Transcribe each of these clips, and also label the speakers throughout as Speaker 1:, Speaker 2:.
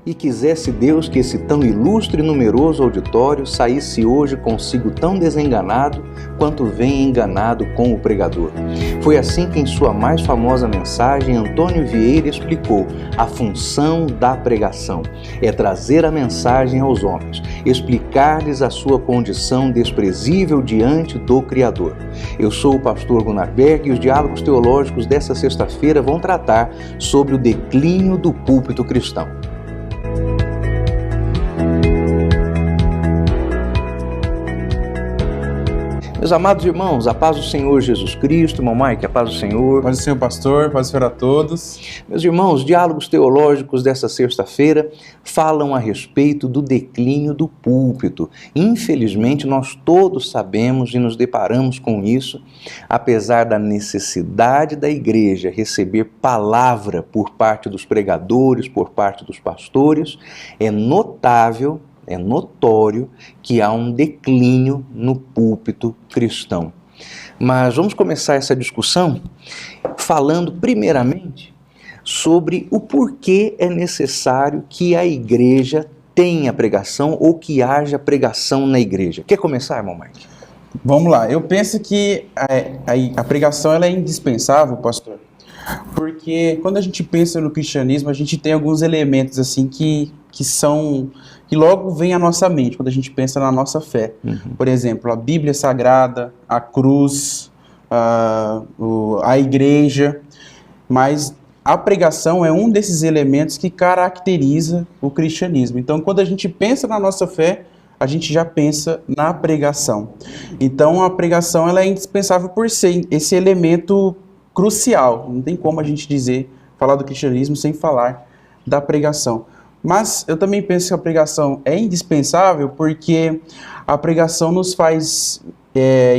Speaker 1: E quisesse Deus que esse tão ilustre e numeroso auditório saísse hoje consigo tão desenganado quanto vem enganado com o pregador. Foi assim que em sua mais famosa mensagem Antônio Vieira explicou: a função da pregação é trazer a mensagem aos homens, explicar-lhes a sua condição desprezível diante do Criador. Eu sou o pastor Gunnar Berg e os diálogos teológicos desta sexta-feira vão tratar sobre o declínio do púlpito cristão. Meus amados irmãos, a paz do Senhor Jesus Cristo, irmão Mike, a paz do Senhor.
Speaker 2: Paz do Senhor, pastor, paz do Senhor a todos.
Speaker 1: Meus irmãos, diálogos teológicos desta sexta-feira falam a respeito do declínio do púlpito. Infelizmente, nós todos sabemos e nos deparamos com isso, apesar da necessidade da igreja receber palavra por parte dos pregadores, por parte dos pastores, é notório que há um declínio no púlpito cristão. Mas vamos começar essa discussão falando primeiramente sobre o porquê é necessário que a igreja tenha pregação ou que haja pregação na igreja. Quer começar, irmão Mike?
Speaker 2: Vamos lá, eu penso que a pregação ela é indispensável, pastor, porque quando a gente pensa no cristianismo, a gente tem alguns elementos assim que logo vem à nossa mente quando a gente pensa na nossa fé. Por exemplo, a Bíblia Sagrada, a cruz, a igreja, mas a pregação é um desses elementos que caracteriza o cristianismo. Então, quando a gente pensa na nossa fé, a gente já pensa na pregação. Então, a pregação ela é indispensável por ser esse elemento crucial. Não tem como a gente falar do cristianismo sem falar da pregação. Mas eu também penso que a pregação é indispensável porque a pregação nos faz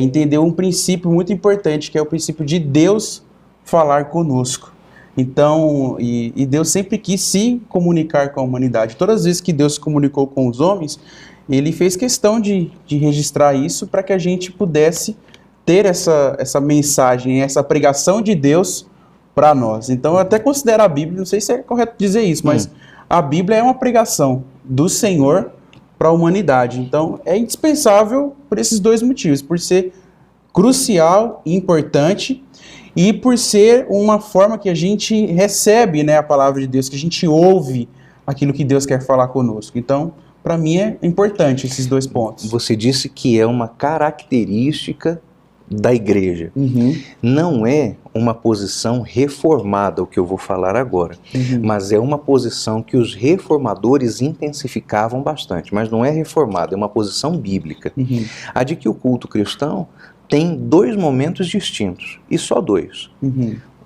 Speaker 2: entender um princípio muito importante, que é o princípio de Deus falar conosco. Então, e Deus sempre quis se comunicar com a humanidade. Todas as vezes que Deus se comunicou com os homens, Ele fez questão de registrar isso para que a gente pudesse ter essa mensagem, essa pregação de Deus para nós. Então, eu até considero a Bíblia, não sei se é correto dizer isso, mas a Bíblia é uma pregação do Senhor para a humanidade. Então, é indispensável por esses dois motivos, por ser crucial e importante e por ser uma forma que a gente recebe, a palavra de Deus, que a gente ouve aquilo que Deus quer falar conosco. Então, para mim é importante esses dois pontos.
Speaker 1: Você disse que é uma característica da igreja. Não é uma posição reformada, o que eu vou falar agora, mas é uma posição que os reformadores intensificavam bastante, mas não é reformada, é uma posição bíblica. A de que o culto cristão tem dois momentos distintos, e só dois.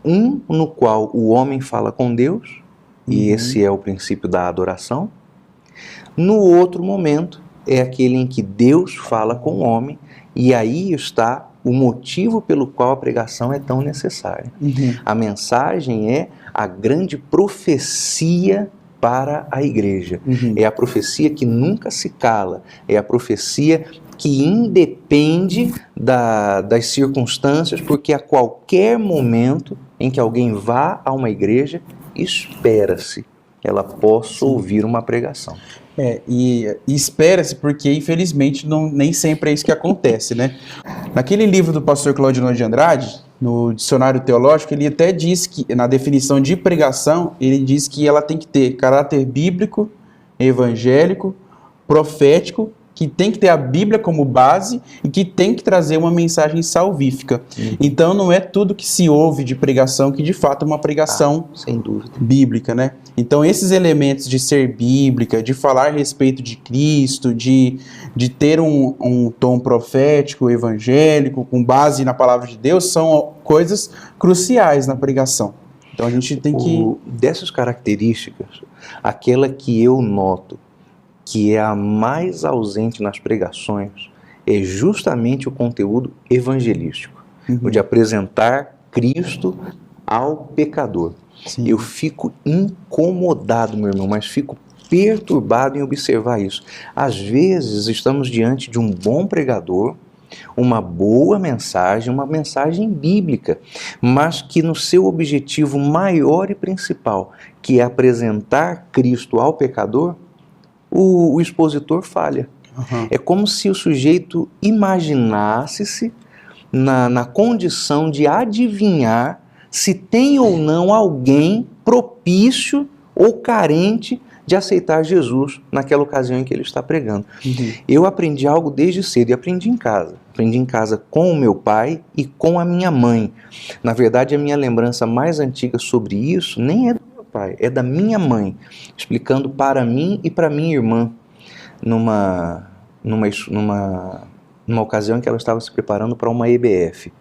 Speaker 1: Um no qual o homem fala com Deus, e esse é o princípio da adoração. No outro momento, é aquele em que Deus fala com o homem, e aí está o motivo pelo qual a pregação é tão necessária. A mensagem é a grande profecia para a igreja. É a profecia que nunca se cala, é a profecia que independe das circunstâncias, porque a qualquer momento em que alguém vá a uma igreja, espera-se ela possa ouvir uma pregação.
Speaker 2: E espera-se porque, infelizmente, nem sempre é isso que acontece, Naquele livro do pastor Claudino de Andrade, no dicionário teológico, ele até diz que, na definição de pregação, ele diz que ela tem que ter caráter bíblico, evangélico, profético, que tem que ter a Bíblia como base e que tem que trazer uma mensagem salvífica. Então não é tudo que se ouve de pregação que de fato é uma pregação
Speaker 1: sem dúvida
Speaker 2: bíblica, Então esses elementos de ser bíblica, de falar a respeito de Cristo, de ter um tom profético, evangélico, com base na palavra de Deus, são coisas cruciais na pregação. Então a gente tem que...
Speaker 1: Dessas características, aquela que eu noto que é a mais ausente nas pregações, é justamente o conteúdo evangelístico, o de apresentar Cristo ao pecador. Eu fico incomodado, meu irmão, mas fico perturbado em observar isso. Às vezes estamos diante de um bom pregador, uma boa mensagem, uma mensagem bíblica, mas que no seu objetivo maior e principal, que é apresentar Cristo ao pecador, o expositor falha. É como se o sujeito imaginasse-se na condição de adivinhar se tem ou não alguém propício ou carente de aceitar Jesus naquela ocasião em que ele está pregando. Eu aprendi algo desde cedo e aprendi em casa. Aprendi em casa com o meu pai e com a minha mãe. Na verdade, a minha lembrança mais antiga sobre isso nem é do meu pai, é da minha mãe, explicando para mim e para minha irmã, numa ocasião em que ela estava se preparando para uma EBF.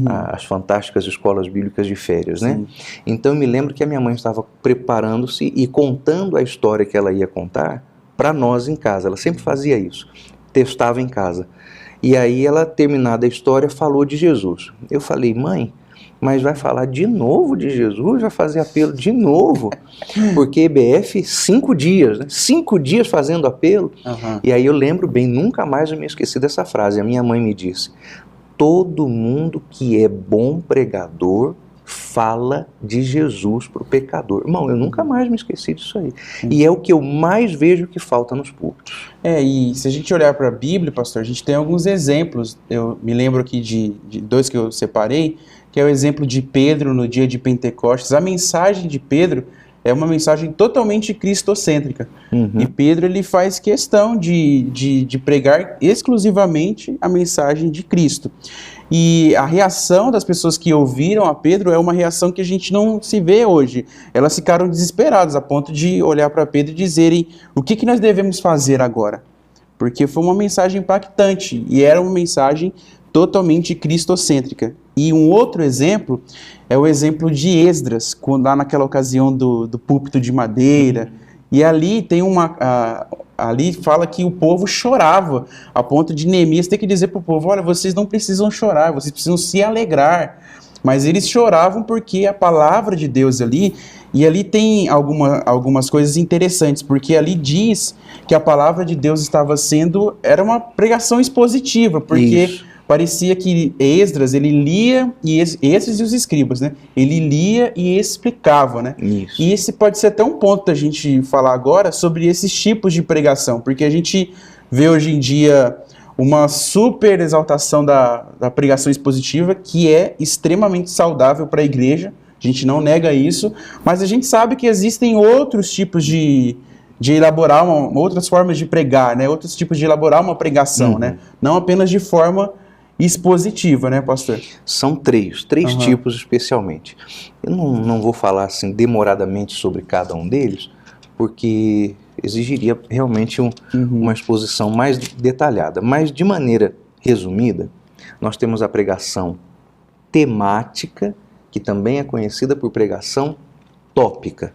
Speaker 1: As fantásticas escolas bíblicas de férias, né? Então eu me lembro que a minha mãe estava preparando-se e contando a história que ela ia contar para nós em casa. Ela sempre fazia isso, testava em casa. E aí ela, terminada a história, falou de Jesus. Eu falei, mãe, mas vai falar de novo de Jesus? Vai fazer apelo de novo? Porque EBF, 5 dias, né? 5 dias fazendo apelo. E aí eu lembro bem, nunca mais eu me esqueci dessa frase. A minha mãe me disse, todo mundo que é bom pregador fala de Jesus para o pecador. Irmão, eu nunca mais me esqueci disso aí. E é o que eu mais vejo que falta nos púlpitos.
Speaker 2: E se a gente olhar para a Bíblia, pastor, a gente tem alguns exemplos. Eu me lembro aqui de 2 que eu separei, que é o exemplo de Pedro no dia de Pentecostes. A mensagem de Pedro é uma mensagem totalmente cristocêntrica. E Pedro, ele faz questão de pregar exclusivamente a mensagem de Cristo. E a reação das pessoas que ouviram a Pedro é uma reação que a gente não se vê hoje. Elas ficaram desesperadas a ponto de olhar para Pedro e dizerem, o que nós devemos fazer agora? Porque foi uma mensagem impactante e era uma mensagem totalmente cristocêntrica. E um outro exemplo é o exemplo de Esdras, lá naquela ocasião do púlpito de madeira. E ali tem ali fala que o povo chorava, a ponto de Neemias ter que dizer para o povo, olha, vocês não precisam chorar, vocês precisam se alegrar. Mas eles choravam porque a palavra de Deus ali, e ali tem algumas coisas interessantes, porque ali diz que a palavra de Deus era uma pregação expositiva, porque Isso. Parecia que Esdras, ele lia, esses e os escribas, né? Ele lia e explicava, né?
Speaker 1: Isso.
Speaker 2: E esse pode ser até um ponto da gente falar agora sobre esses tipos de pregação, porque a gente vê hoje em dia uma super exaltação da pregação expositiva, que é extremamente saudável para a igreja, a gente não nega isso, mas a gente sabe que existem outros tipos de elaborar, outras formas de pregar, né? Outros tipos de elaborar uma pregação, né? Não apenas de forma expositiva, né, pastor?
Speaker 1: São três tipos especialmente. Eu não vou falar assim demoradamente sobre cada um deles, porque exigiria realmente uma exposição mais detalhada. Mas de maneira resumida, nós temos a pregação temática, que também é conhecida por pregação tópica,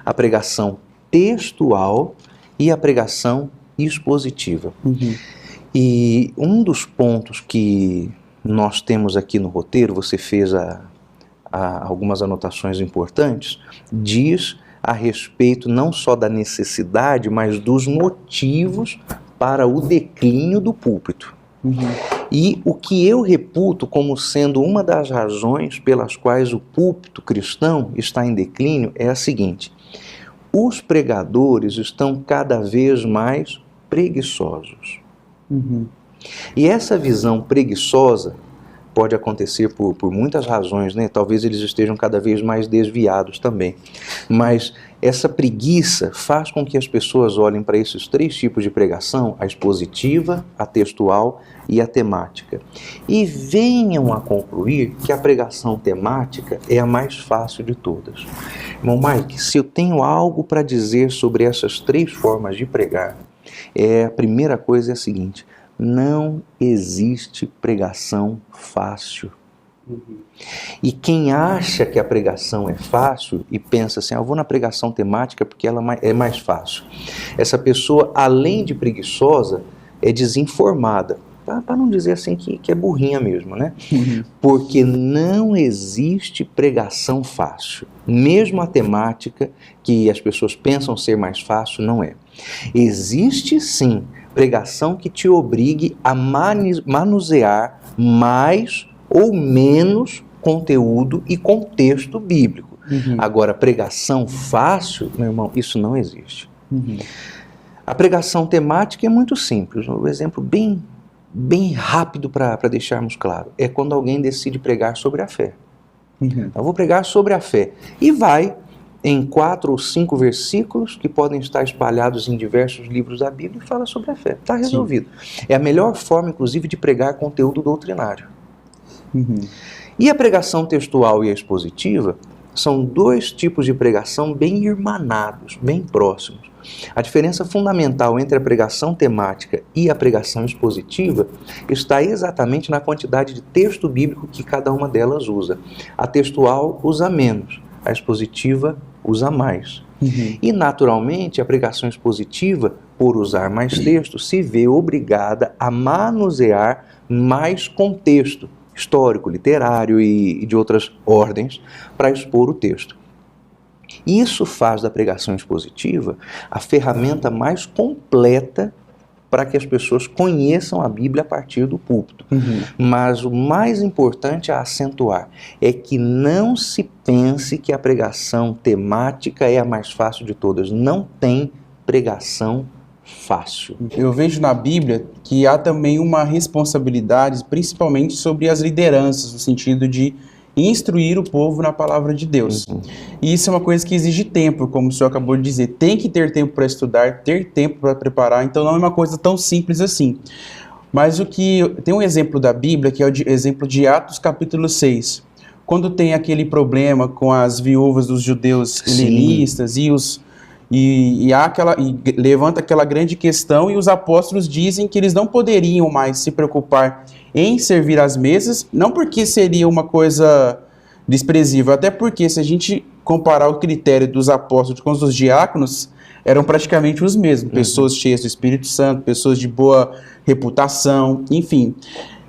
Speaker 1: a pregação textual e a pregação expositiva. E um dos pontos que nós temos aqui no roteiro, você fez algumas anotações importantes, diz a respeito não só da necessidade, mas dos motivos para o declínio do púlpito. E o que eu reputo como sendo uma das razões pelas quais o púlpito cristão está em declínio é a seguinte: os pregadores estão cada vez mais preguiçosos. E essa visão preguiçosa pode acontecer por muitas razões, né? Talvez eles estejam cada vez mais desviados também. Mas essa preguiça faz com que as pessoas olhem para esses três tipos de pregação, a expositiva, a textual e a temática, e venham a concluir que a pregação temática é a mais fácil de todas. Irmão Mike, se eu tenho algo para dizer sobre essas três formas de pregar, a primeira coisa é a seguinte: não existe pregação fácil. E quem acha que a pregação é fácil e pensa assim, eu vou na pregação temática porque ela é mais fácil, essa pessoa, além de preguiçosa, é desinformada, para não dizer assim que é burrinha mesmo, né? Porque não existe pregação fácil. Mesmo a temática, que as pessoas pensam ser mais fácil, não é. Existe sim pregação que te obrigue a manusear mais ou menos conteúdo e contexto bíblico. Agora, pregação fácil, meu irmão, isso não existe. A pregação temática é muito simples. Um exemplo bem rápido para deixarmos claro é quando alguém decide pregar sobre a fé. Eu vou pregar sobre a fé. E vai em 4 ou 5 versículos que podem estar espalhados em diversos livros da Bíblia e fala sobre a fé. Está resolvido. Sim. É a melhor forma, inclusive, de pregar conteúdo doutrinário. E a pregação textual e a expositiva são 2 tipos de pregação bem irmanados, bem próximos. A diferença fundamental entre a pregação temática e a pregação expositiva está exatamente na quantidade de texto bíblico que cada uma delas usa. A textual usa menos, a expositiva usa mais. E, naturalmente, a pregação expositiva, por usar mais texto, se vê obrigada a manusear mais contexto histórico, literário e de outras ordens para expor o texto. Isso faz da pregação expositiva a ferramenta mais completa para que as pessoas conheçam a Bíblia a partir do púlpito. Mas o mais importante a acentuar é que não se pense que a pregação temática é a mais fácil de todas. Não tem pregação fácil.
Speaker 2: Eu vejo na Bíblia que há também uma responsabilidade, principalmente sobre as lideranças, no sentido de instruir o povo na palavra de Deus. E isso é uma coisa que exige tempo, como o senhor acabou de dizer. Tem que ter tempo para estudar, ter tempo para preparar, então não é uma coisa tão simples assim. Mas tem um exemplo da Bíblia, que é o exemplo de Atos capítulo 6. Quando tem aquele problema com as viúvas dos judeus helenistas e levanta aquela grande questão, e os apóstolos dizem que eles não poderiam mais se preocupar em servir às mesas, não porque seria uma coisa desprezível, até porque se a gente comparar o critério dos apóstolos com os dos diáconos, eram praticamente os mesmos, pessoas cheias do Espírito Santo, pessoas de boa reputação, enfim.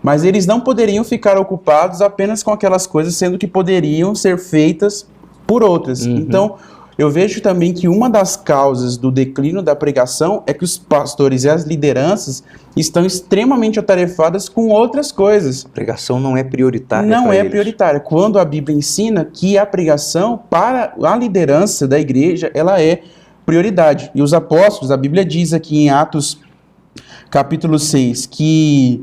Speaker 2: Mas eles não poderiam ficar ocupados apenas com aquelas coisas, sendo que poderiam ser feitas por outras. Então, eu vejo também que uma das causas do declínio da pregação é que os pastores e as lideranças estão extremamente atarefadas com outras coisas.
Speaker 1: A pregação não é prioritária.
Speaker 2: Não é prioritária. Quando a Bíblia ensina que a pregação para a liderança da igreja, ela é prioridade. E os apóstolos, a Bíblia diz aqui em Atos capítulo 6, que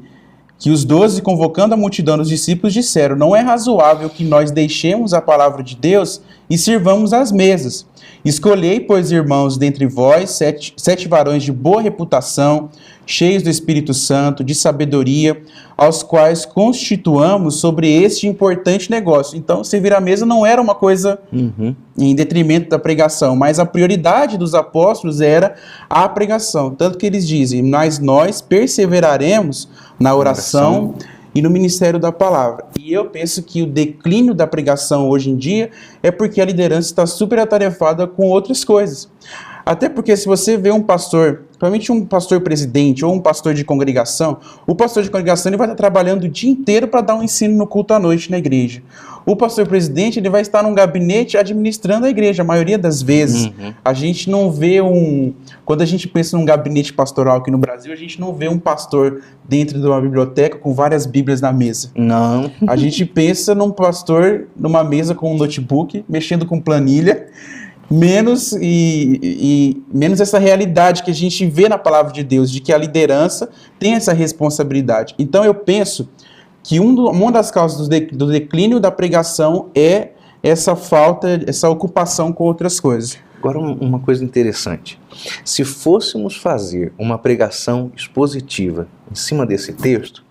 Speaker 2: os 12, convocando a multidão dos discípulos, disseram: não é razoável que nós deixemos a palavra de Deus e sirvamos às mesas. Escolhei, pois, irmãos, dentre vós, sete varões de boa reputação, cheios do Espírito Santo, de sabedoria, aos quais constituamos sobre este importante negócio. Então, servir à mesa não era uma coisa em detrimento da pregação, mas a prioridade dos apóstolos era a pregação. Tanto que eles dizem: mas nós perseveraremos na oração e no ministério da palavra. E eu penso que o declínio da pregação hoje em dia é porque a liderança está super atarefada com outras coisas. Até porque se você vê um pastor, principalmente um pastor presidente ou um pastor de congregação, o pastor de congregação ele vai estar trabalhando o dia inteiro para dar um ensino no culto à noite na igreja. O pastor presidente ele vai estar num gabinete administrando a igreja, a maioria das vezes. A gente não vê quando a gente pensa num gabinete pastoral aqui no Brasil, a gente não vê um pastor dentro de uma biblioteca com várias bíblias na mesa.
Speaker 1: Não.
Speaker 2: A gente pensa num pastor numa mesa com um notebook, mexendo com planilha, menos essa realidade que a gente vê na palavra de Deus, de que a liderança tem essa responsabilidade. Então eu penso que uma das causas do declínio da pregação é essa falta, essa ocupação com outras coisas.
Speaker 1: Agora, uma coisa interessante. Se fôssemos fazer uma pregação expositiva em cima desse texto,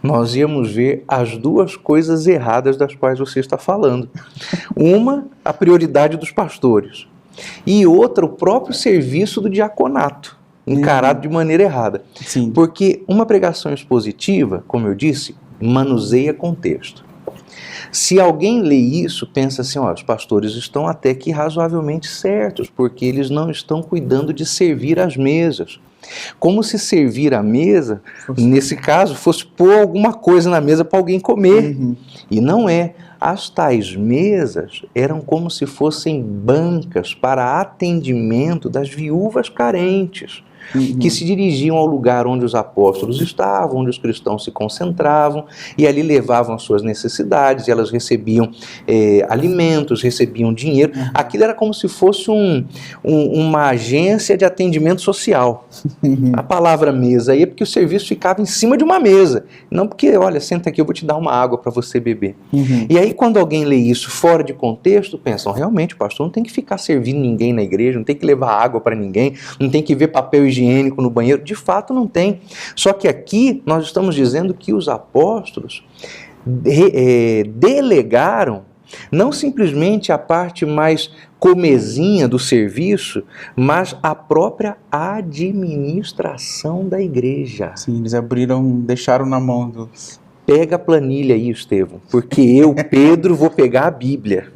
Speaker 1: nós íamos ver as 2 coisas erradas das quais você está falando. Uma, a prioridade dos pastores. E outra, o próprio serviço do diaconato, encarado de maneira errada.
Speaker 2: Sim.
Speaker 1: Porque uma pregação expositiva, como eu disse, manuseia contexto. Se alguém lê isso, pensa assim: os pastores estão até que razoavelmente certos, porque eles não estão cuidando de servir às mesas. Como se servir à mesa, nesse caso, fosse pôr alguma coisa na mesa para alguém comer. E não é. As tais mesas eram como se fossem bancas para atendimento das viúvas carentes, que se dirigiam ao lugar onde os apóstolos estavam, onde os cristãos se concentravam, e ali levavam as suas necessidades, e elas recebiam alimentos, recebiam dinheiro. Aquilo era como se fosse uma agência de atendimento social. A palavra mesa aí é porque o serviço ficava em cima de uma mesa, não porque, olha, senta aqui, eu vou te dar uma água para você beber. E aí quando alguém lê isso fora de contexto, pensam, realmente, o pastor não tem que ficar servindo ninguém na igreja, não tem que levar água para ninguém, não tem que ver papel higiênico no banheiro. De fato não tem. Só que aqui nós estamos dizendo que os apóstolos delegaram não simplesmente a parte mais comezinha do serviço, mas a própria administração da igreja.
Speaker 2: Sim, eles deixaram na mão dos...
Speaker 1: Pega a planilha aí, Estevão, porque eu, Pedro, vou pegar a Bíblia.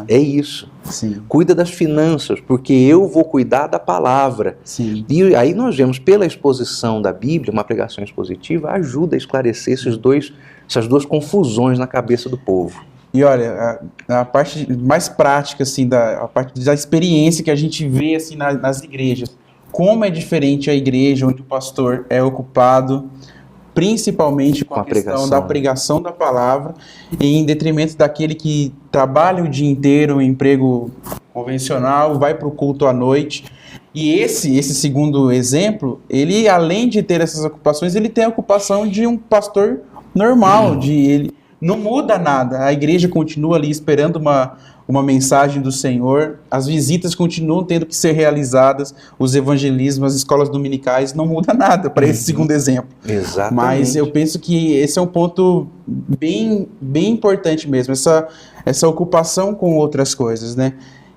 Speaker 1: É isso.
Speaker 2: Sim.
Speaker 1: Cuida das finanças, porque eu vou cuidar da palavra.
Speaker 2: Sim.
Speaker 1: E aí nós vemos, pela exposição da Bíblia, uma pregação expositiva ajuda a esclarecer essas duas confusões na cabeça do povo.
Speaker 2: E olha, a parte mais prática, assim, a parte da experiência que a gente vê assim, nas igrejas, como é diferente a igreja onde o pastor é ocupado principalmente com a questão da pregação da palavra, e em detrimento daquele que trabalha o dia inteiro em emprego convencional, vai para o culto à noite. E esse segundo exemplo, ele, além de ter essas ocupações, ele tem a ocupação de um pastor normal, ele não muda nada, a igreja continua ali esperando uma mensagem do Senhor, as visitas continuam tendo que ser realizadas, os evangelismos, as escolas dominicais, não muda nada para esse segundo exemplo.
Speaker 1: Exatamente.
Speaker 2: Mas eu penso que esse é um ponto bem importante mesmo, essa ocupação com outras coisas, né?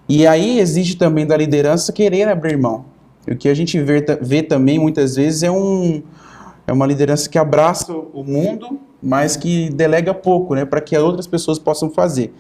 Speaker 2: E aí exige também da liderança querer abrir mão. O que a gente vê também muitas vezes é uma liderança que abraça o mundo, mas que delega pouco, né, para que outras pessoas possam fazer.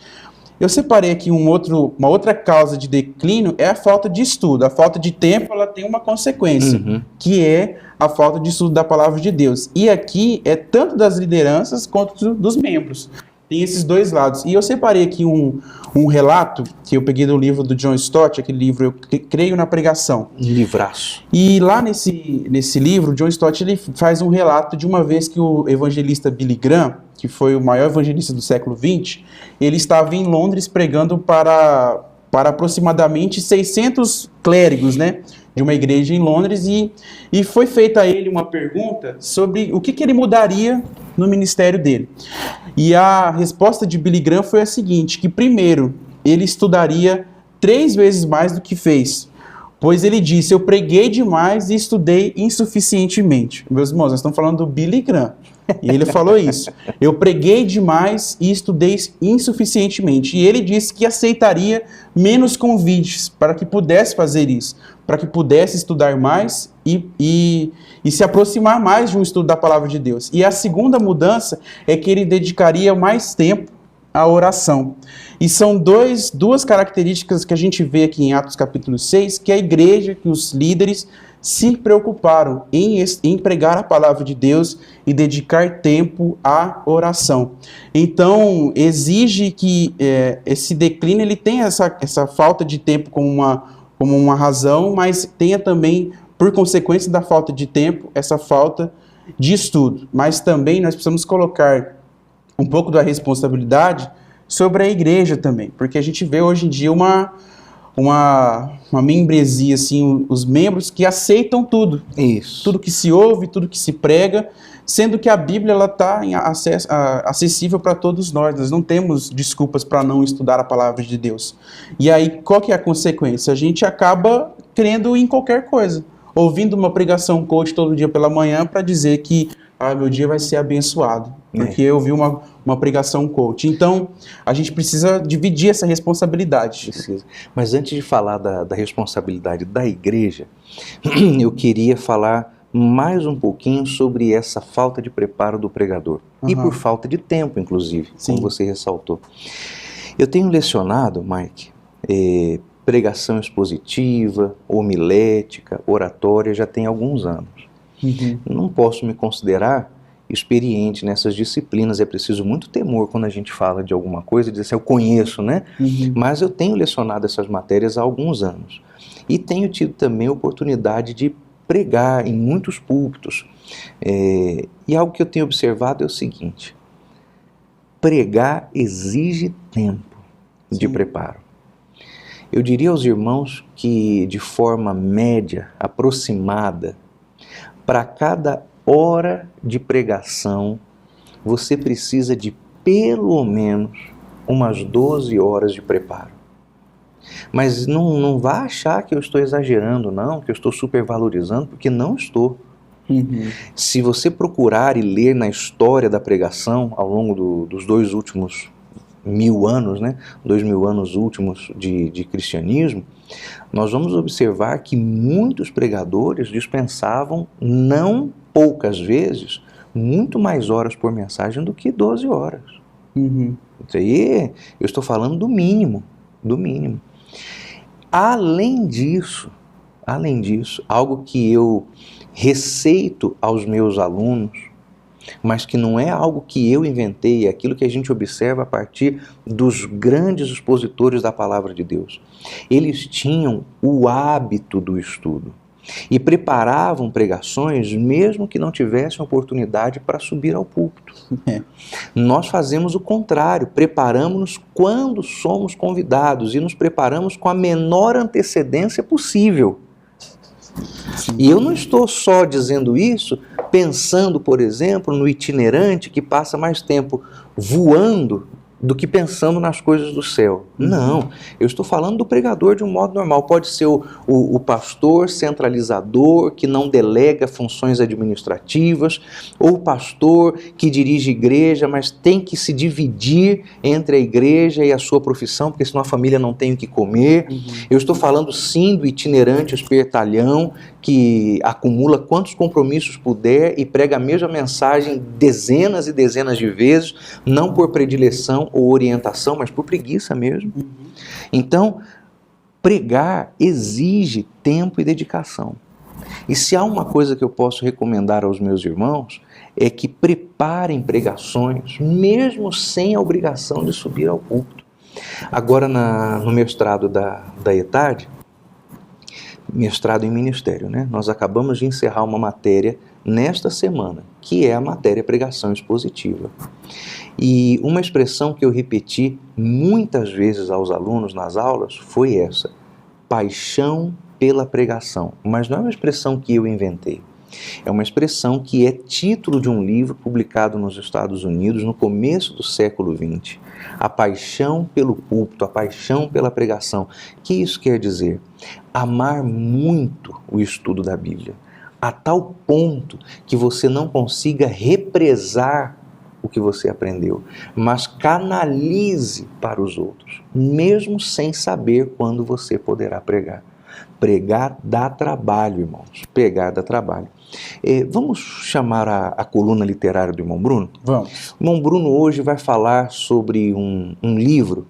Speaker 2: Eu separei aqui uma outra causa de declínio, é a falta de estudo. A falta de tempo, ela tem uma consequência, que é a falta de estudo da palavra de Deus. E aqui é tanto das lideranças quanto dos membros. Tem esses dois lados. E eu separei aqui um relato que eu peguei do livro do John Stott, aquele livro Eu Creio na Pregação.
Speaker 1: Livraço.
Speaker 2: E lá nesse livro, o John Stott ele faz um relato de uma vez que o evangelista Billy Graham, que foi o maior evangelista do século XX, ele estava em Londres pregando para aproximadamente 600 clérigos, né, de uma igreja em Londres, e foi feita a ele uma pergunta sobre o que ele mudaria no ministério dele. E a resposta de Billy Graham foi a seguinte, que primeiro, ele estudaria 3 vezes mais do que fez, pois ele disse, eu preguei demais e estudei insuficientemente. Meus irmãos, nós estamos falando do Billy Graham. E ele falou isso. Eu preguei demais e estudei insuficientemente. E ele disse que aceitaria menos convites para que pudesse fazer isso, para que pudesse estudar mais e se aproximar mais de um estudo da palavra de Deus. E a segunda mudança é que ele dedicaria mais tempo à oração. E são duas características que a gente vê aqui em Atos capítulo 6, que a igreja, que os líderes se preocuparam em pregar a palavra de Deus e dedicar tempo à oração. Então, exige que esse declínio ele tenha essa falta de tempo como uma razão, mas tenha também, por consequência da falta de tempo, essa falta de estudo. Mas também nós precisamos colocar um pouco da responsabilidade sobre a igreja também, porque a gente vê hoje em dia uma membresia, assim, os membros que aceitam tudo.
Speaker 1: Isso.
Speaker 2: Tudo que se ouve, tudo que se prega, sendo que a Bíblia está acessível para todos nós. Nós não temos desculpas para não estudar a palavra de Deus. E aí, qual que é a consequência? A gente acaba crendo em qualquer coisa. Ouvindo uma pregação coach todo dia pela manhã para dizer que meu dia vai ser abençoado, porque eu vi uma pregação coach. Então, a gente precisa dividir essa responsabilidade.
Speaker 1: Precisa. Mas antes de falar da responsabilidade da igreja, eu queria falar mais um pouquinho sobre essa falta de preparo do pregador. E por falta de tempo, inclusive, como você ressaltou. Eu tenho lecionado, Mike, pregação expositiva, homilética, oratória já tem alguns anos. Não posso me considerar experiente nessas disciplinas, é preciso muito temor quando a gente fala de alguma coisa, dizer assim, eu conheço, né? Mas eu tenho lecionado essas matérias há alguns anos. E tenho tido também a oportunidade de pregar em muitos púlpitos. E algo que eu tenho observado é o seguinte: pregar exige tempo de preparo. Eu diria aos irmãos que, de forma média, aproximada, para cada hora de pregação, você precisa de pelo menos umas 12 horas de preparo. Mas não vá achar que eu estou exagerando, não, que eu estou supervalorizando, porque não estou. Se você procurar e ler na história da pregação, ao longo dos 2 últimos 1000 anos, né, 2000 anos últimos de cristianismo, nós vamos observar que muitos pregadores dispensavam, não poucas vezes, muito mais horas por mensagem do que 12 horas. Isso aí, eu estou falando do mínimo, do mínimo. Além disso, algo que eu receito aos meus alunos, mas que não é algo que eu inventei, é aquilo que a gente observa a partir dos grandes expositores da palavra de Deus. Eles tinham o hábito do estudo e preparavam pregações mesmo que não tivessem oportunidade para subir ao púlpito. Nós fazemos o contrário, preparamos-nos quando somos convidados e nos preparamos com a menor antecedência possível. E eu não estou só dizendo isso pensando, por exemplo, no itinerante que passa mais tempo voando do que pensando nas coisas do céu. Não, eu estou falando do pregador de um modo normal. Pode ser o pastor centralizador que não delega funções administrativas, ou o pastor que dirige igreja, mas tem que se dividir entre a igreja e a sua profissão, porque senão a família não tem o que comer. Eu estou falando sim do itinerante espertalhão que acumula quantos compromissos puder e prega a mesma mensagem dezenas e dezenas de vezes, não por predileção ou orientação, mas por preguiça mesmo. Então, pregar exige tempo e dedicação. E se há uma coisa que eu posso recomendar aos meus irmãos, é que preparem pregações, mesmo sem a obrigação de subir ao púlpito. Agora, no mestrado da ETAD, mestrado em ministério, né? Nós acabamos de encerrar uma matéria nesta semana, que é a matéria pregação expositiva. E uma expressão que eu repeti muitas vezes aos alunos nas aulas foi essa: paixão pela pregação. Mas não é uma expressão que eu inventei. É uma expressão que é título de um livro publicado nos Estados Unidos no começo do século XX. A paixão pelo púlpito, a paixão pela pregação. O que isso quer dizer? Amar muito o estudo da Bíblia, a tal ponto que você não consiga represar o que você aprendeu, mas canalize para os outros, mesmo sem saber quando você poderá pregar. Pregar dá trabalho, irmãos. Pregar dá trabalho. Vamos chamar a coluna literária do irmão Bruno?
Speaker 2: Vamos.
Speaker 1: O irmão Bruno hoje vai falar sobre um livro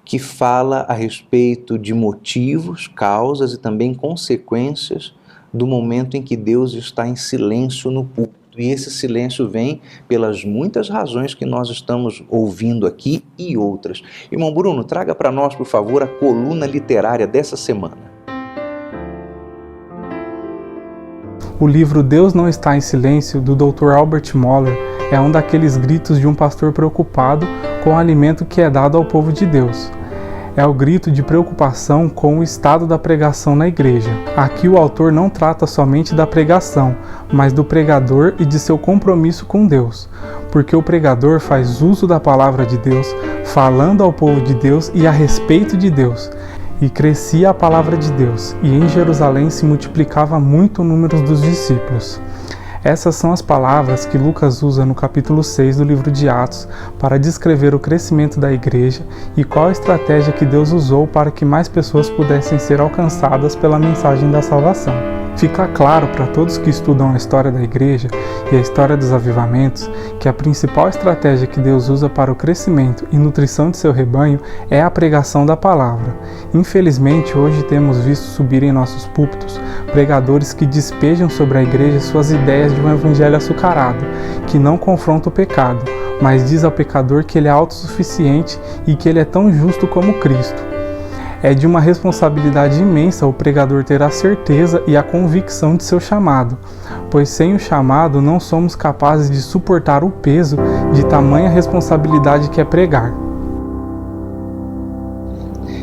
Speaker 1: que fala a respeito de motivos, causas e também consequências do momento em que Deus está em silêncio no púlpito. E esse silêncio vem pelas muitas razões que nós estamos ouvindo aqui e outras. Irmão Bruno, traga para nós, por favor, a coluna literária dessa semana.
Speaker 3: O livro Deus Não Está em Silêncio, do Dr. Albert Mohler, é um daqueles gritos de um pastor preocupado com o alimento que é dado ao povo de Deus. É o grito de preocupação com o estado da pregação na igreja. Aqui o autor não trata somente da pregação, mas do pregador e de seu compromisso com Deus, porque o pregador faz uso da palavra de Deus, falando ao povo de Deus e a respeito de Deus. E crescia a palavra de Deus, e em Jerusalém se multiplicava muito o número dos discípulos. Essas são as palavras que Lucas usa no capítulo 6 do livro de Atos para descrever o crescimento da igreja e qual a estratégia que Deus usou para que mais pessoas pudessem ser alcançadas pela mensagem da salvação. Fica claro para todos que estudam a história da igreja e a história dos avivamentos que a principal estratégia que Deus usa para o crescimento e nutrição de seu rebanho é a pregação da palavra. Infelizmente, hoje temos visto subir em nossos púlpitos pregadores que despejam sobre a igreja suas ideias de um evangelho açucarado, que não confronta o pecado, mas diz ao pecador que ele é autossuficiente e que ele é tão justo como Cristo. É de uma responsabilidade imensa o pregador ter a certeza e a convicção de seu chamado, pois sem o chamado não somos capazes de suportar o peso de tamanha responsabilidade que é pregar.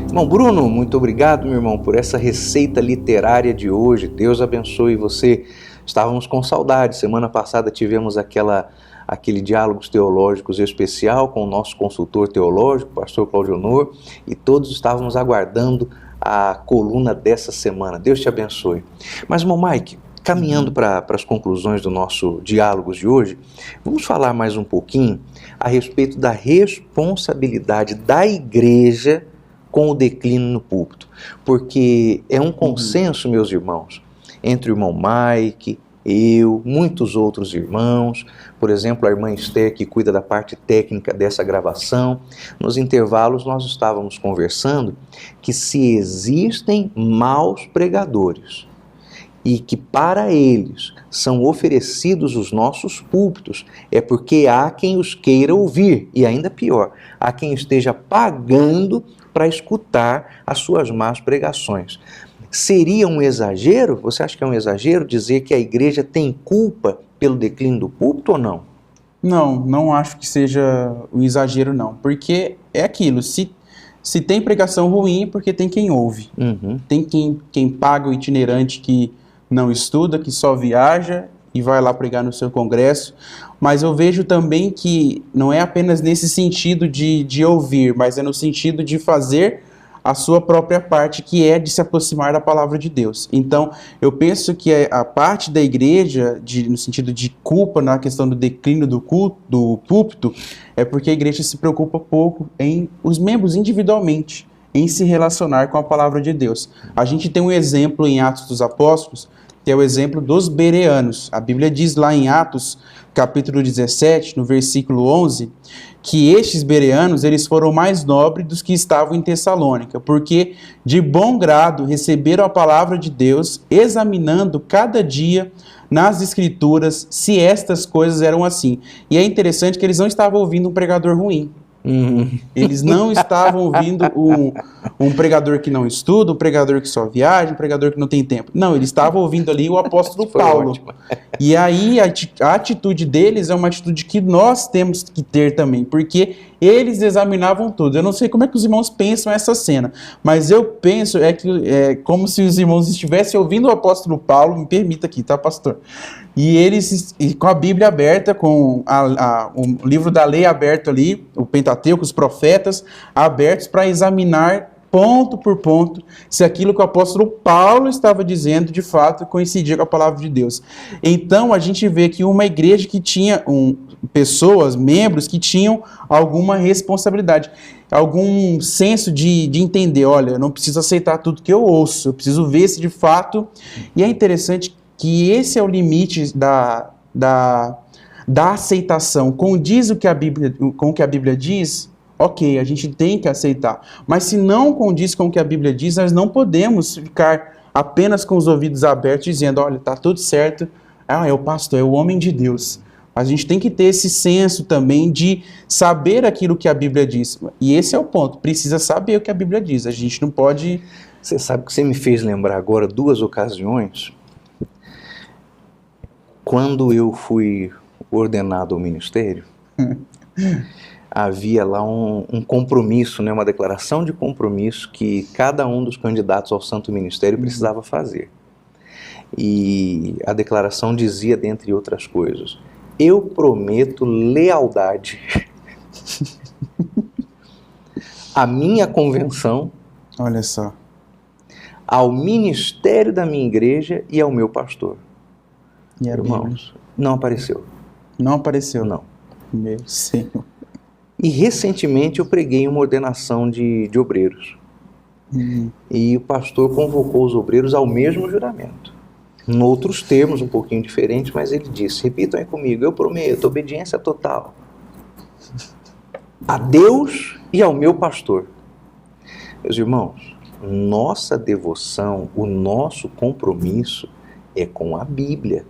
Speaker 1: Irmão Bruno, muito obrigado, meu irmão, por essa receita literária de hoje. Deus abençoe você. Estávamos com saudade. Semana passada tivemos aquele Diálogos Teológicos especial com o nosso consultor teológico, pastor Cláudio Honor, e todos estávamos aguardando a coluna dessa semana. Deus te abençoe. Mas, irmão Mike, caminhando para as conclusões do nosso Diálogos de hoje, vamos falar mais um pouquinho a respeito da responsabilidade da igreja com o declínio no púlpito, porque é um consenso, meus irmãos, entre o irmão Mike, eu, muitos outros irmãos, por exemplo, a irmã Esther, que cuida da parte técnica dessa gravação. Nos intervalos nós estávamos conversando que se existem maus pregadores e que para eles são oferecidos os nossos púlpitos, é porque há quem os queira ouvir, e ainda pior, há quem esteja pagando para escutar as suas más pregações. Seria um exagero? Você acha que é um exagero dizer que a igreja tem culpa pelo declínio do púlpito ou não?
Speaker 2: Não acho que seja um exagero, não. Porque é aquilo, se tem pregação ruim, é porque tem quem ouve. Tem quem paga o itinerante que não estuda, que só viaja e vai lá pregar no seu congresso. Mas eu vejo também que não é apenas nesse sentido de ouvir, mas é no sentido de fazer a sua própria parte, que é de se aproximar da palavra de Deus. Então, eu penso que a parte da igreja, no sentido de culpa na questão do declínio do púlpito, é porque a igreja se preocupa pouco em os membros individualmente, em se relacionar com a palavra de Deus. A gente tem um exemplo em Atos dos Apóstolos, que é o exemplo dos bereanos. A Bíblia diz lá em Atos, capítulo 17, no versículo 11, que estes bereanos, eles foram mais nobres dos que estavam em Tessalônica, porque de bom grado receberam a palavra de Deus, examinando cada dia nas Escrituras se estas coisas eram assim. E é interessante que eles não estavam ouvindo um pregador ruim. Eles não estavam ouvindo um pregador que não estuda, um pregador que só viaja, um pregador que não tem tempo. Não, eles estavam ouvindo ali o apóstolo Paulo. Ótimo. E aí a atitude deles é uma atitude que nós temos que ter também, porque eles examinavam tudo. Eu não sei como é que os irmãos pensam essa cena, mas eu penso que é como se os irmãos estivessem ouvindo o apóstolo Paulo, me permita aqui, tá, pastor? E eles, com a Bíblia aberta, com o livro da lei aberto ali, o Pentateuco, os profetas abertos para examinar ponto por ponto se aquilo que o apóstolo Paulo estava dizendo de fato coincidia com a palavra de Deus. Então a gente vê que uma igreja que tinha pessoas, membros que tinham alguma responsabilidade, algum senso de entender, olha, eu não preciso aceitar tudo que eu ouço, eu preciso ver se de fato. E é interessante que esse é o limite da aceitação. Condiz com o que a Bíblia diz, ok, a gente tem que aceitar. Mas se não condiz com o que a Bíblia diz, nós não podemos ficar apenas com os ouvidos abertos dizendo, olha, está tudo certo, é o pastor, é o homem de Deus. A gente tem que ter esse senso também de saber aquilo que a Bíblia diz. E esse é o ponto, precisa saber o que a Bíblia diz. A gente não pode...
Speaker 1: Você sabe que você me fez lembrar agora 2 ocasiões. Quando eu fui ordenado ao ministério, havia lá um compromisso, né, uma declaração de compromisso que cada um dos candidatos ao Santo Ministério precisava fazer. E a declaração dizia, dentre outras coisas, eu prometo lealdade à minha convenção,
Speaker 2: olha só,
Speaker 1: ao ministério da minha igreja e ao meu pastor.
Speaker 2: E
Speaker 1: irmãos, não apareceu.
Speaker 2: Não apareceu?
Speaker 1: Não.
Speaker 2: Meu Senhor.
Speaker 1: E recentemente eu preguei uma ordenação de obreiros. E o pastor convocou os obreiros ao mesmo juramento. em outros termos um pouquinho diferentes, mas ele disse, repitam aí comigo, eu prometo obediência total a Deus e ao meu pastor. Meus irmãos, nossa devoção, o nosso compromisso é com a Bíblia,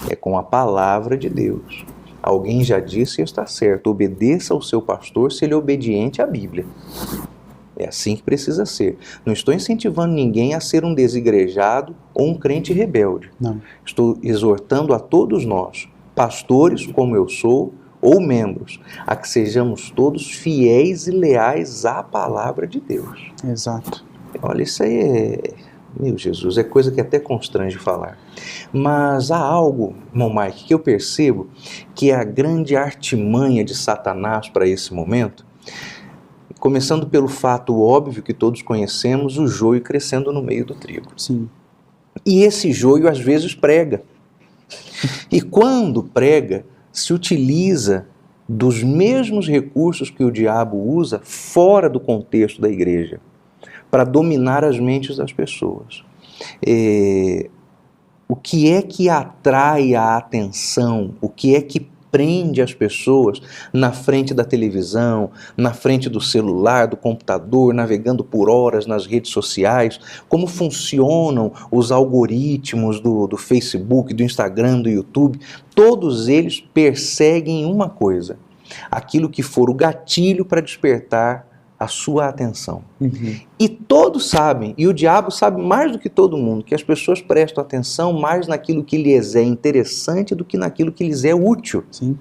Speaker 1: é com a palavra de Deus. Alguém já disse e está certo, obedeça ao seu pastor se ele é obediente à Bíblia. É assim que precisa ser. Não estou incentivando ninguém a ser um desigrejado ou um crente rebelde.
Speaker 2: Não.
Speaker 1: Estou exortando a todos nós, pastores como eu sou, ou membros, a que sejamos todos fiéis e leais à palavra de Deus.
Speaker 2: Exato.
Speaker 1: Olha, isso aí meu Jesus, é coisa que até constrange falar. Mas há algo, irmão Mike, que eu percebo que é a grande artimanha de Satanás para esse momento, começando pelo fato óbvio que todos conhecemos, o joio crescendo no meio do trigo.
Speaker 2: Sim.
Speaker 1: E esse joio às vezes prega. E quando prega, se utiliza dos mesmos recursos que o diabo usa fora do contexto da igreja, para dominar as mentes das pessoas. O que é que atrai a atenção? O que é que prende as pessoas na frente da televisão, na frente do celular, do computador, navegando por horas nas redes sociais? Como funcionam os algoritmos do Facebook, do Instagram, do YouTube? Todos eles perseguem uma coisa, aquilo que for o gatilho para despertar a sua atenção.
Speaker 2: Uhum.
Speaker 1: E todos sabem, e o diabo sabe mais do que todo mundo, que as pessoas prestam atenção mais naquilo que lhes é interessante do que naquilo que lhes é útil.
Speaker 2: Sim.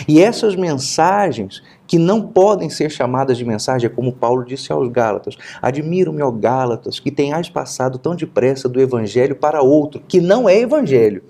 Speaker 1: E essas mensagens, que não podem ser chamadas de mensagem, é como Paulo disse aos Gálatas, admiro-me, ó Gálatas, que tenhais passado tão depressa do evangelho para outro, que não é evangelho.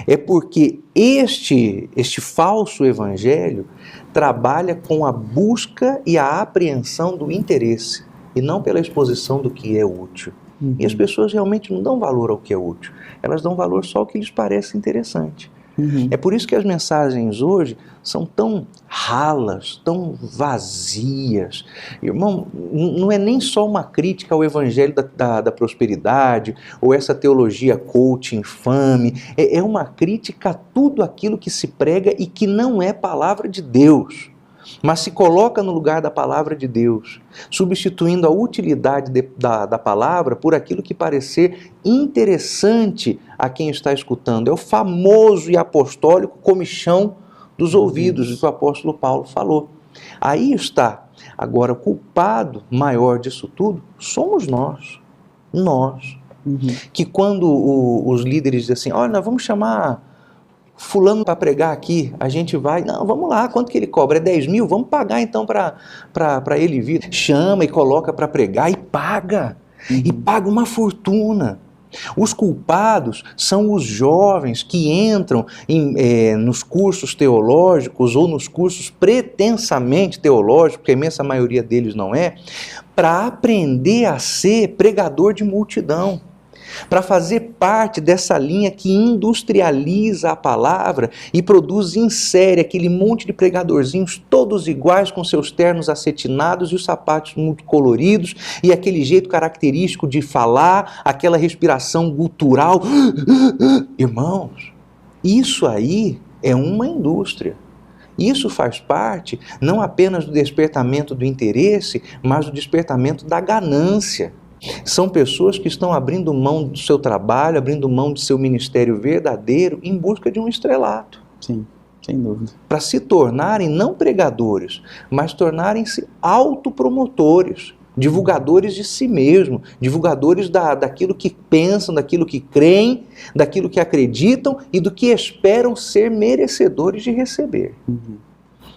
Speaker 1: É porque este falso evangelho trabalha com a busca e a apreensão do interesse, e não pela exposição do que é útil.
Speaker 2: Uhum.
Speaker 1: E as pessoas realmente não dão valor ao que é útil, elas dão valor só ao que lhes parece interessante.
Speaker 2: Uhum.
Speaker 1: É por isso que as mensagens hoje são tão ralas, tão vazias. Irmão, não é nem só uma crítica ao evangelho da prosperidade, ou essa teologia coach infame, é uma crítica a tudo aquilo que se prega e que não é palavra de Deus, mas se coloca no lugar da palavra de Deus, substituindo a utilidade da palavra por aquilo que parecer interessante a quem está escutando. É o famoso e apostólico comichão dos ouvidos, que o apóstolo Paulo falou. Aí está. Agora, o culpado maior disso tudo somos nós. Nós.
Speaker 2: Uhum. Que
Speaker 1: quando os líderes dizem assim, olha, nós vamos chamar fulano para pregar aqui, a gente vai, não, vamos lá, quanto que ele cobra? É 10 mil? Vamos pagar então para ele vir. Chama e coloca para pregar e paga. Uhum. E paga uma fortuna. Os culpados são os jovens que entram nos cursos teológicos ou nos cursos pretensamente teológicos, porque a imensa maioria deles não é, para aprender a ser pregador de multidão, para fazer parte dessa linha que industrializa a palavra e produz em série aquele monte de pregadorzinhos todos iguais, com seus ternos acetinados e os sapatos muito coloridos e aquele jeito característico de falar, aquela respiração gutural. Irmãos, isso aí é uma indústria. Isso faz parte não apenas do despertamento do interesse, mas do despertamento da ganância. São pessoas que estão abrindo mão do seu trabalho, abrindo mão do seu ministério verdadeiro em busca de um estrelato.
Speaker 2: Sim, sem dúvida.
Speaker 1: Para se tornarem não pregadores, mas tornarem-se autopromotores, divulgadores de si mesmo, divulgadores daquilo que pensam, daquilo que creem, daquilo que acreditam e do que esperam ser merecedores de receber.
Speaker 2: Uhum.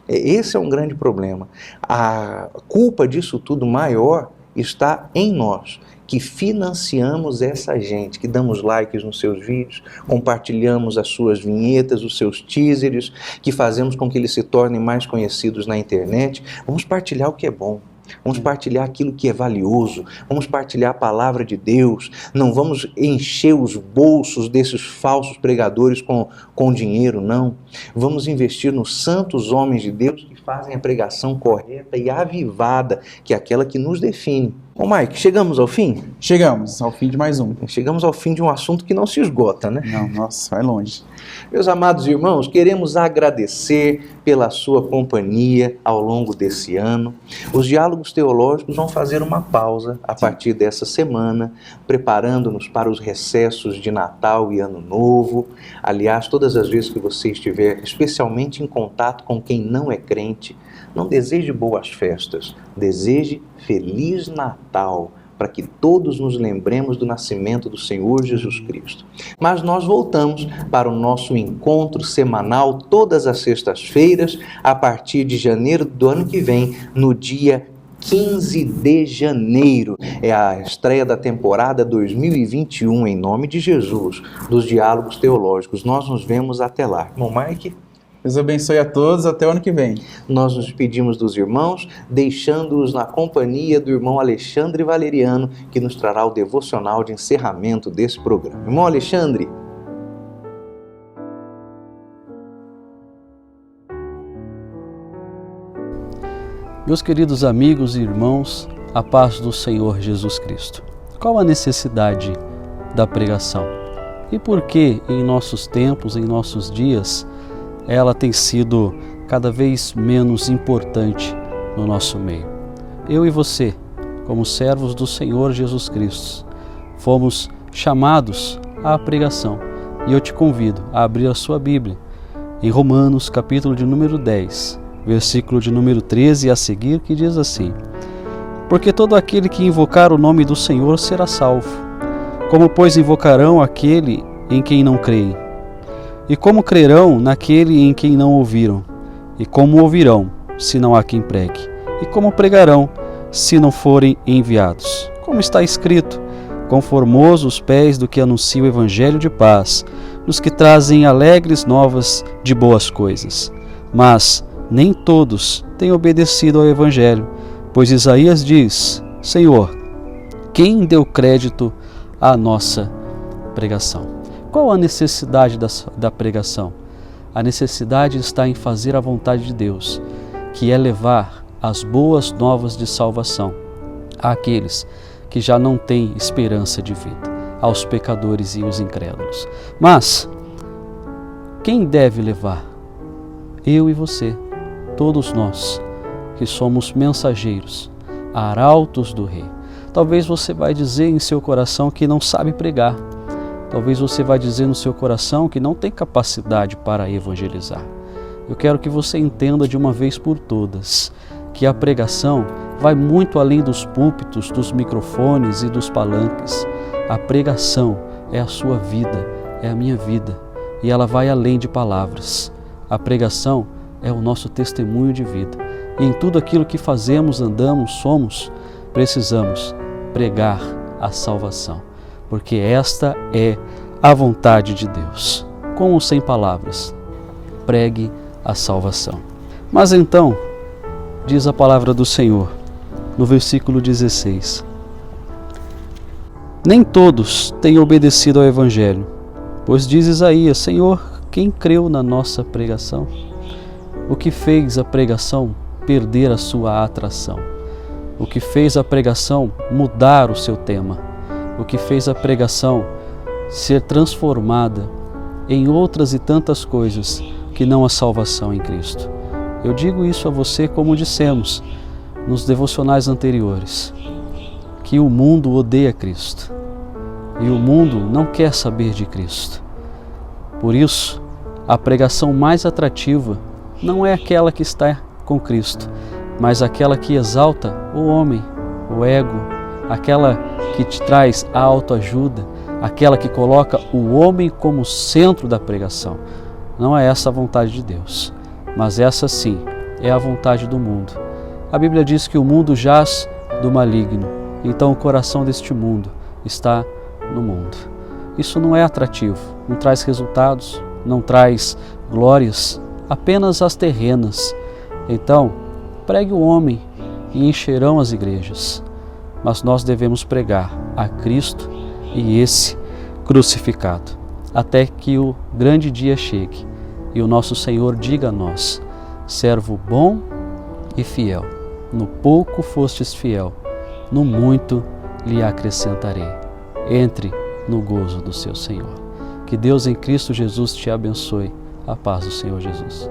Speaker 1: Esse é um grande problema. A culpa disso tudo maior está em nós, que financiamos essa gente, que damos likes nos seus vídeos, compartilhamos as suas vinhetas, os seus teasers, que fazemos com que eles se tornem mais conhecidos na internet. Vamos partilhar o que é bom, vamos partilhar aquilo que é valioso, vamos partilhar a palavra de Deus, não vamos encher os bolsos desses falsos pregadores com dinheiro, não. Vamos investir nos santos homens de Deus que fazem a pregação correta e avivada, que é aquela que nos define. Ô Mike, chegamos ao fim?
Speaker 2: Chegamos ao fim de mais um.
Speaker 1: Chegamos ao fim de um assunto que não se esgota, né?
Speaker 2: Não, nossa, vai longe.
Speaker 1: Meus amados irmãos, queremos agradecer pela sua companhia ao longo desse ano. Os diálogos teológicos vão fazer uma pausa a partir dessa semana, preparando-nos para os recessos de Natal e Ano Novo. Aliás, todas as vezes que você estiver especialmente em contato com quem não é crente, não deseje boas festas, deseje Feliz Natal, para que todos nos lembremos do nascimento do Senhor Jesus Cristo. Mas nós voltamos para o nosso encontro semanal todas as sextas-feiras, a partir de janeiro do ano que vem, no dia 15 de janeiro. É a estreia da temporada 2021, em nome de Jesus, dos Diálogos Teológicos. Nós nos vemos até lá. Irmão Mike?
Speaker 2: Deus abençoe a todos, até o ano que vem.
Speaker 1: Nós nos despedimos dos irmãos, deixando-os na companhia do irmão Alexandre Valeriano, que nos trará o devocional de encerramento desse programa. Irmão Alexandre.
Speaker 4: Meus queridos amigos e irmãos, a paz do Senhor Jesus Cristo. Qual a necessidade da pregação? E por que em nossos tempos, em nossos dias, ela tem sido cada vez menos importante no nosso meio? Eu e você, como servos do Senhor Jesus Cristo, fomos chamados à pregação. E eu te convido a abrir a sua Bíblia em Romanos, capítulo de número 10, versículo de número 13 a seguir, que diz assim: Porque todo aquele que invocar o nome do Senhor será salvo. Como, pois, invocarão aquele em quem não creem? E como crerão naquele em quem não ouviram? E como ouvirão, se não há quem pregue? E como pregarão, se não forem enviados? Como está escrito: Quão formosos os pés do que anuncia o evangelho de paz, dos que trazem alegres novas de boas coisas. Mas nem todos têm obedecido ao evangelho, pois Isaías diz: Senhor, quem deu crédito à nossa pregação? Qual a necessidade da pregação? A necessidade está em fazer a vontade de Deus, que é levar as boas novas de salvação àqueles que já não têm esperança de vida, aos pecadores e os incrédulos. Mas quem deve levar? Eu e você, todos nós que somos mensageiros, arautos do Rei. Talvez você vai dizer em seu coração que não sabe pregar. Talvez você vai dizer no seu coração que não tem capacidade para evangelizar. Eu quero que você entenda de uma vez por todas que a pregação vai muito além dos púlpitos, dos microfones e dos palanques. A pregação é a sua vida, é a minha vida, e ela vai além de palavras. A pregação é o nosso testemunho de vida. E em tudo aquilo que fazemos, andamos, somos, precisamos pregar a salvação. Porque esta é a vontade de Deus. Com ou sem palavras, pregue a salvação. Mas então, diz a palavra do Senhor, no versículo 16: Nem todos têm obedecido ao Evangelho, pois diz Isaías: Senhor, quem creu na nossa pregação? O que fez a pregação perder a sua atração? O que fez a pregação mudar o seu tema? O que fez a pregação ser transformada em outras e tantas coisas que não a salvação em Cristo? Eu digo isso a você como dissemos nos devocionais anteriores, que o mundo odeia Cristo e o mundo não quer saber de Cristo. Por isso, a pregação mais atrativa não é aquela que está com Cristo, mas aquela que exalta o homem, o ego, aquela que te traz a autoajuda, aquela que coloca o homem como centro da pregação. Não é essa a vontade de Deus, mas essa sim é a vontade do mundo. A Bíblia diz que o mundo jaz do maligno, então o coração deste mundo está no mundo. Isso não é atrativo, não traz resultados, não traz glórias, apenas as terrenas. Então, pregue o homem e encherão as igrejas. Mas nós devemos pregar a Cristo e esse crucificado, até que o grande dia chegue e o nosso Senhor diga a nós: servo bom e fiel, no pouco fostes fiel, no muito lhe acrescentarei. Entre no gozo do seu Senhor. Que Deus em Cristo Jesus te abençoe. A paz do Senhor Jesus.